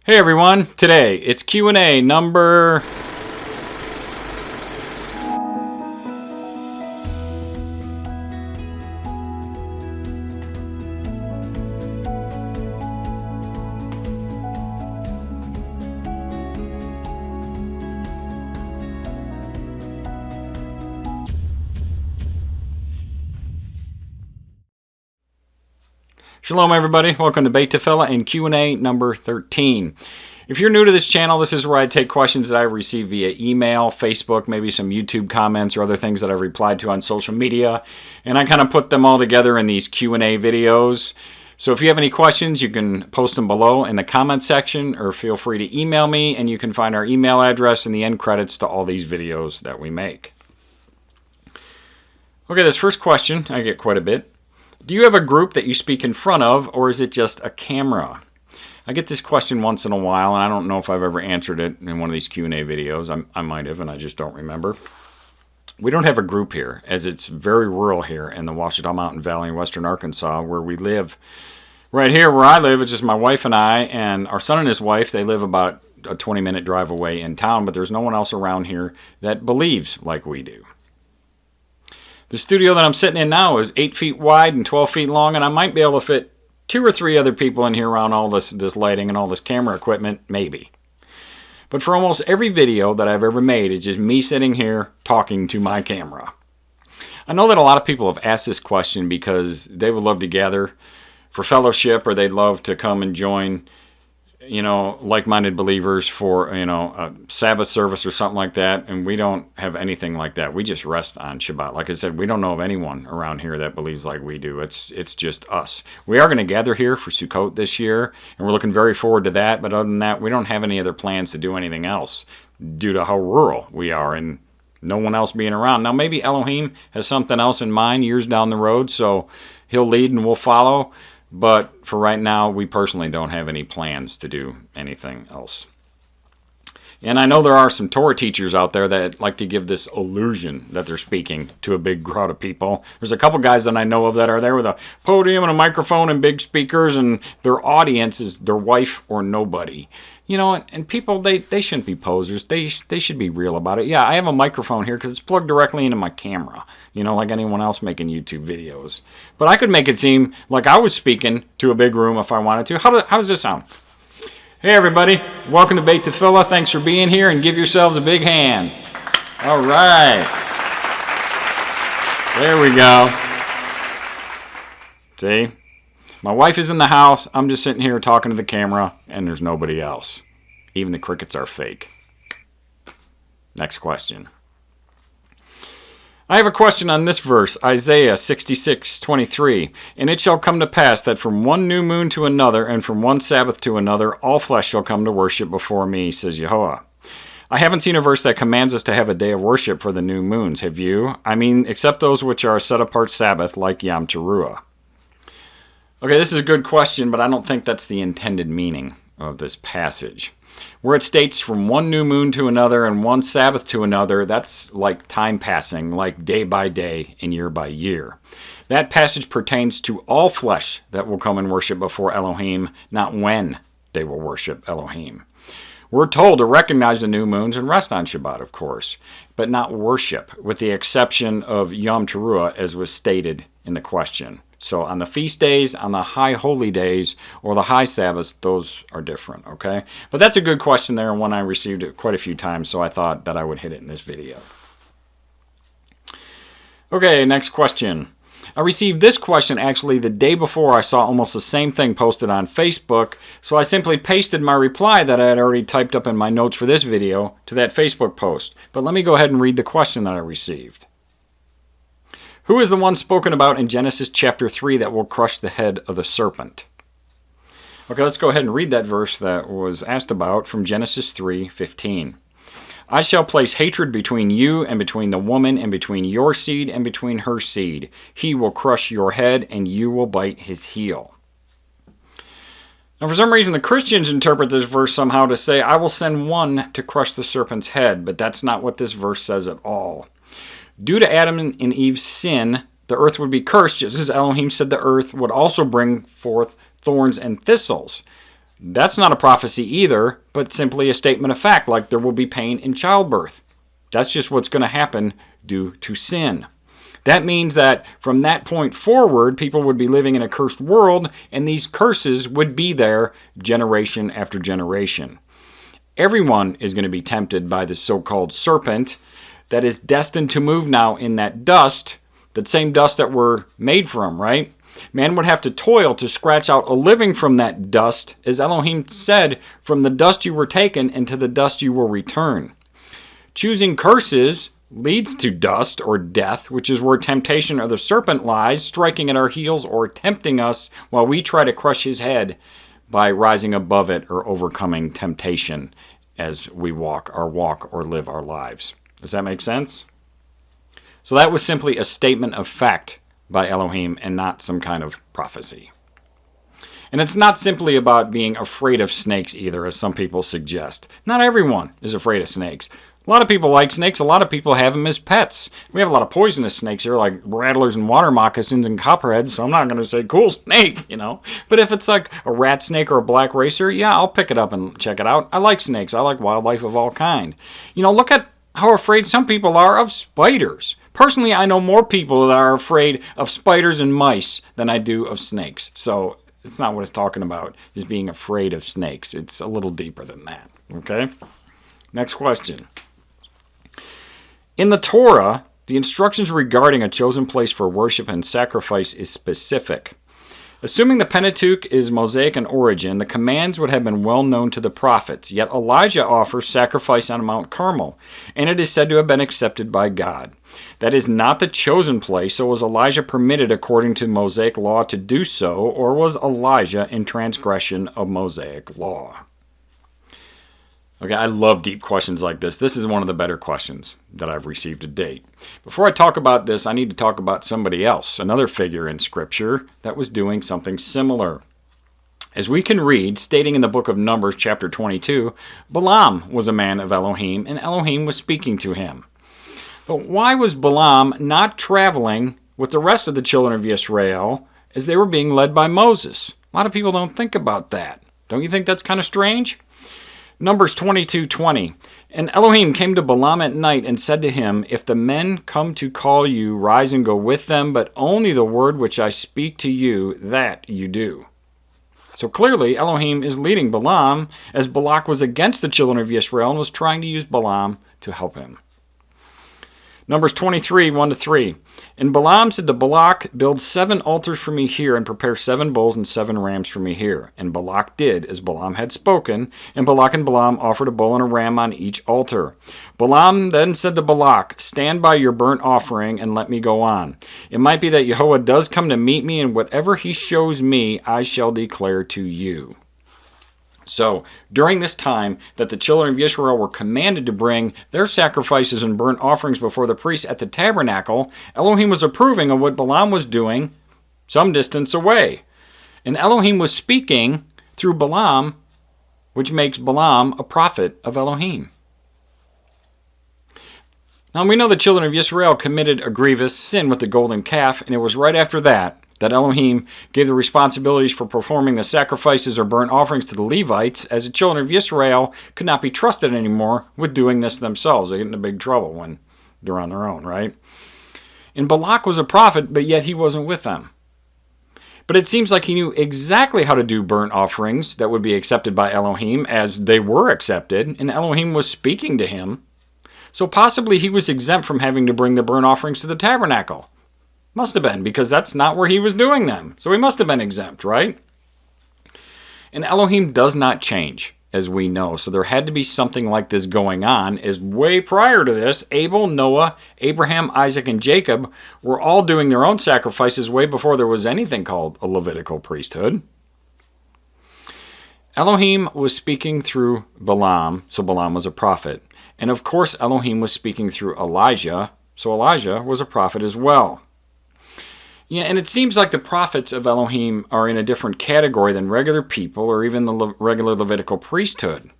Hey everyone, today it's Q&A number... Shalom everybody, welcome to Beit Tefillah and Q&A number 13. If you're new to this channel, this is where I take questions that I receive via email, Facebook, maybe some YouTube comments or other things that I've replied to on social media, and I kind of put them all together in these Q&A videos. So if you have any questions, you can post them below in the comment section or feel free to email me, and you can find our email address in the end credits to all these videos that we make. Okay, this first question, I get quite a bit. Do you have a group that you speak in front of, or is it just a camera? I get this question once in a while, and I don't know if I've ever answered it in one of these Q&A videos. I might have, and I just don't remember. We don't have a group here, as it's very rural here in the Ouachita Mountain Valley in western Arkansas, where we live. Right here where I live, it's just my wife and I, and our son and his wife. They live about a 20-minute drive away in town, but there's no one else around here that believes like we do. The studio that I'm sitting in now is 8 feet wide and 12 feet long, and I might be able to fit 2 or 3 other people in here around all this lighting and all this camera equipment, maybe. But for almost every video that I've ever made, it's just me sitting here talking to my camera. I know that a lot of people have asked this question because they would love to gather for fellowship, or they'd love to come and join, like-minded believers for, a Sabbath service or something like that, and we don't have anything like that. We just rest on Shabbat. Like I said, we don't know of anyone around here that believes like we do. It's just us. We are going to gather here for Sukkot this year, and we're looking very forward to that, but other than that, we don't have any other plans to do anything else due to how rural we are and no one else being around. Now, maybe Elohim has something else in mind years down the road, so he'll lead and we'll follow. But for right now, we personally don't have any plans to do anything else. And I know there are some Torah teachers out there that like to give this illusion that they're speaking to a big crowd of people. There's a couple guys that I know of that are there with a podium and a microphone and big speakers, and their audience is their wife or nobody. And people, they shouldn't be posers. They should be real about it. Yeah, I have a microphone here because it's plugged directly into my camera, like anyone else making YouTube videos. But I could make it seem like I was speaking to a big room if I wanted to. How does this sound? Hey, everybody. Welcome to Beit Tefillah. Thanks for being here, and give yourselves a big hand. All right. There we go. See? My wife is in the house. I'm just sitting here talking to the camera, and there's nobody else. Even the crickets are fake. Next question. I have a question on this verse, Isaiah 66:23. And it shall come to pass that from one new moon to another, and from one Sabbath to another, all flesh shall come to worship before me, says Yehovah. I haven't seen a verse that commands us to have a day of worship for the new moons. Have you? Except those which are a set-apart Sabbath, like Yom Teruah. Okay, this is a good question, but I don't think that's the intended meaning of this passage. Where it states from one new moon to another and one Sabbath to another, that's like time passing, like day by day and year by year. That passage pertains to all flesh that will come and worship before Elohim, not when they will worship Elohim. We're told to recognize the new moons and rest on Shabbat, of course, but not worship, with the exception of Yom Teruah, as was stated in the question. So on the feast days, on the high holy days, or the high Sabbaths, those are different, okay? But that's a good question there, and one I received it quite a few times, so I thought that I would hit it in this video. Okay, next question. I received this question actually the day before I saw almost the same thing posted on Facebook, so I simply pasted my reply that I had already typed up in my notes for this video to that Facebook post. But let me go ahead and read the question that I received. Who is the one spoken about in Genesis chapter 3 that will crush the head of the serpent? Okay, let's go ahead and read that verse that was asked about from Genesis 3:15. I shall place hatred between you and between the woman and between your seed and between her seed. He will crush your head and you will bite his heel. Now, for some reason, the Christians interpret this verse somehow to say, I will send one to crush the serpent's head, but that's not what this verse says at all. Due to Adam and Eve's sin, the earth would be cursed, just as Elohim said the earth would also bring forth thorns and thistles. That's not a prophecy either, but simply a statement of fact, like there will be pain in childbirth. That's just what's going to happen due to sin. That means that from that point forward, people would be living in a cursed world, and these curses would be there generation after generation. Everyone is going to be tempted by the so-called serpent that is destined to move now in that dust, that same dust that we're made from, right? Man would have to toil to scratch out a living from that dust, as Elohim said, from the dust you were taken, and to the dust you will return. Choosing curses leads to dust or death, which is where temptation or the serpent lies, striking at our heels or tempting us while we try to crush his head by rising above it or overcoming temptation as we walk or live our lives. Does that make sense? So that was simply a statement of fact by Elohim and not some kind of prophecy. And it's not simply about being afraid of snakes either, as some people suggest. Not everyone is afraid of snakes. A lot of people like snakes. A lot of people have them as pets. We have a lot of poisonous snakes here, like rattlers and water moccasins and copperheads, so I'm not going to say cool snake, But if it's like a rat snake or a black racer, yeah, I'll pick it up and check it out. I like snakes. I like wildlife of all kind. Look at how afraid some people are of spiders. Personally, I know more people that are afraid of spiders and mice than I do of snakes. So it's not what it's talking about, is being afraid of snakes. It's a little deeper than that, okay? Next question. In the Torah, the instructions regarding a chosen place for worship and sacrifice is specific. Assuming the Pentateuch is Mosaic in origin, the commands would have been well known to the prophets, yet Elijah offers sacrifice on Mount Carmel, and it is said to have been accepted by God. That is not the chosen place, so was Elijah permitted according to Mosaic law to do so, or was Elijah in transgression of Mosaic law? Okay, I love deep questions like this. This is one of the better questions that I've received to date. Before I talk about this, I need to talk about somebody else, another figure in Scripture that was doing something similar. As we can read, stating in the book of Numbers, chapter 22, Balaam was a man of Elohim, and Elohim was speaking to him. But why was Balaam not traveling with the rest of the children of Israel as they were being led by Moses? A lot of people don't think about that. Don't you think that's kind of strange? Numbers 22:20. And Elohim came to Balaam at night and said to him, If the men come to call you, rise and go with them, but only the word which I speak to you, that you do. So clearly, Elohim is leading Balaam, as Balak was against the children of Israel and was trying to use Balaam to help him. Numbers 23, 1-3. And Balaam said to Balak, Build 7 altars for me here, and prepare 7 bulls and 7 rams for me here. And Balak did as Balaam had spoken, and Balak and Balaam offered a bull and a ram on each altar. Balaam then said to Balak, Stand by your burnt offering, and let me go on. It might be that Jehovah does come to meet me, and whatever he shows me, I shall declare to you. So, during this time that the children of Israel were commanded to bring their sacrifices and burnt offerings before the priests at the tabernacle, Elohim was approving of what Balaam was doing some distance away. And Elohim was speaking through Balaam, which makes Balaam a prophet of Elohim. Now, we know the children of Israel committed a grievous sin with the golden calf, and it was right after that Elohim gave the responsibilities for performing the sacrifices or burnt offerings to the Levites, as the children of Israel could not be trusted anymore with doing this themselves. They get into big trouble when they're on their own, right? And Balak was a prophet, but yet he wasn't with them. But it seems like he knew exactly how to do burnt offerings that would be accepted by Elohim, as they were accepted, and Elohim was speaking to him. So possibly he was exempt from having to bring the burnt offerings to the tabernacle. Must have been, because that's not where he was doing them. So he must have been exempt, right? And Elohim does not change, as we know. So there had to be something like this going on, as way prior to this, Abel, Noah, Abraham, Isaac, and Jacob were all doing their own sacrifices way before there was anything called a Levitical priesthood. Elohim was speaking through Balaam, so Balaam was a prophet. And of course, Elohim was speaking through Elijah, so Elijah was a prophet as well. Yeah, and it seems like the prophets of Elohim are in a different category than regular people or even the regular Levitical priesthood.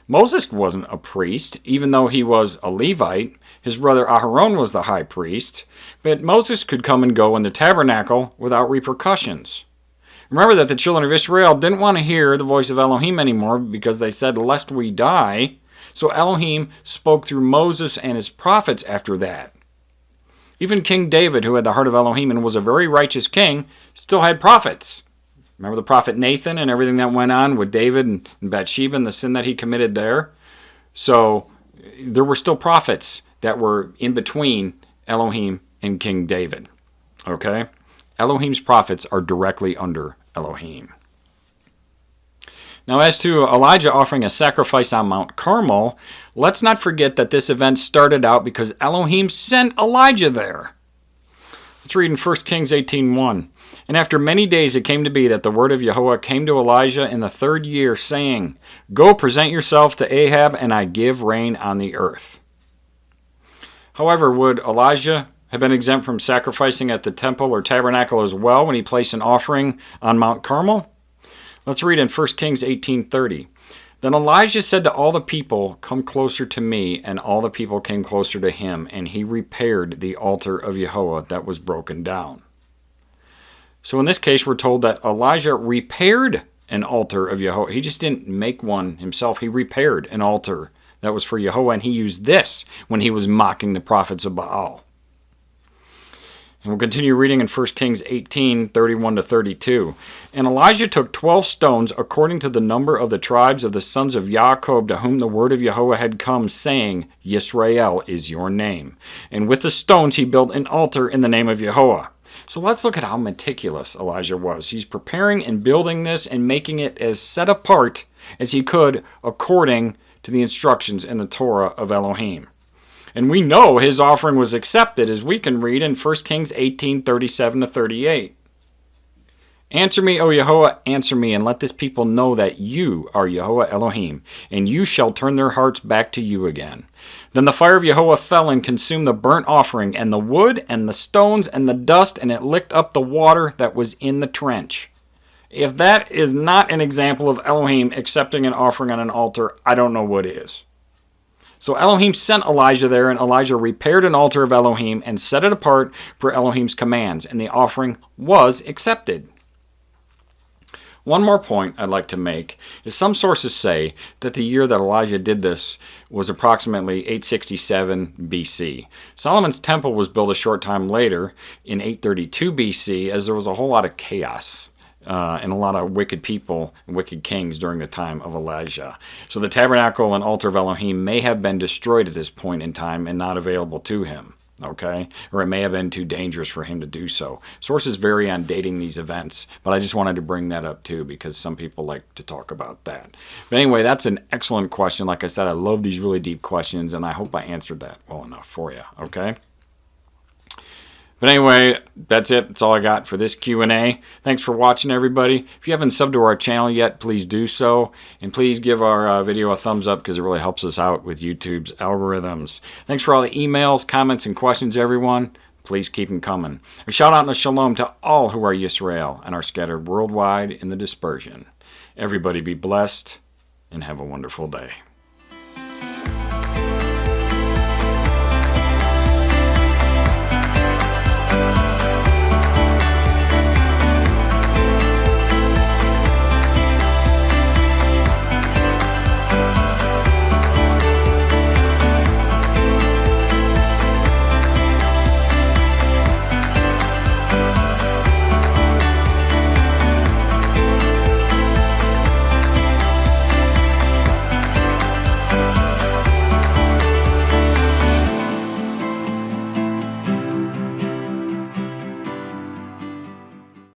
Moses wasn't a priest, even though he was a Levite. His brother Aharon was the high priest, but Moses could come and go in the tabernacle without repercussions. Remember that the children of Israel didn't want to hear the voice of Elohim anymore because they said, lest we die. So Elohim spoke through Moses and his prophets after that. Even King David, who had the heart of Elohim and was a very righteous king, still had prophets. Remember the prophet Nathan and everything that went on with David and Bathsheba and the sin that he committed there? So there were still prophets that were in between Elohim and King David. Okay? Elohim's prophets are directly under Elohim. Now, as to Elijah offering a sacrifice on Mount Carmel, let's not forget that this event started out because Elohim sent Elijah there. Let's read in 1 Kings 18:1. And after many days it came to be that the word of Yahweh came to Elijah in the 3rd year, saying, Go present yourself to Ahab, and I give rain on the earth. However, would Elijah have been exempt from sacrificing at the temple or tabernacle as well when he placed an offering on Mount Carmel? Let's read in 1 Kings 18:30. Then Elijah said to all the people, Come closer to me, and all the people came closer to him, and he repaired the altar of Yahweh that was broken down. So in this case, we're told that Elijah repaired an altar of Yahweh. He just didn't make one himself. He repaired an altar that was for Yahweh, and he used this when he was mocking the prophets of Baal. And we'll continue reading in 1 Kings 18:31-32. And Elijah took 12 stones according to the number of the tribes of the sons of Jacob, to whom the word of Yahweh had come, saying, Yisrael is your name. And with the stones he built an altar in the name of Yahweh. So let's look at how meticulous Elijah was. He's preparing and building this and making it as set apart as he could according to the instructions in the Torah of Elohim. And we know his offering was accepted, as we can read in 1 Kings 18:37-38. Answer me, O Yahweh, answer me, and let this people know that you are Yahweh Elohim, and you shall turn their hearts back to you again. Then the fire of Yahweh fell and consumed the burnt offering, and the wood, and the stones, and the dust, and it licked up the water that was in the trench. If that is not an example of Elohim accepting an offering on an altar, I don't know what is. So Elohim sent Elijah there, and Elijah repaired an altar of Elohim and set it apart for Elohim's commands, and the offering was accepted. One more point I'd like to make is some sources say that the year that Elijah did this was approximately 867 BC. Solomon's temple was built a short time later in 832 BC, as there was a whole lot of chaos and a lot of wicked people and wicked kings during the time of Elijah. So the tabernacle and altar of Elohim may have been destroyed at this point in time and not available to him. Okay? Or it may have been too dangerous for him to do so. Sources vary on dating these events, but I just wanted to bring that up too because some people like to talk about that. But anyway, that's an excellent question. Like I said, I love these really deep questions, and I hope I answered that well enough for you. Okay? But anyway, that's it. That's all I got for this Q&A. Thanks for watching, everybody. If you haven't subbed to our channel yet, please do so. And please give our video a thumbs up because it really helps us out with YouTube's algorithms. Thanks for all the emails, comments, and questions, everyone. Please keep them coming. A shout out and a shalom to all who are Yisrael and are scattered worldwide in the dispersion. Everybody be blessed and have a wonderful day.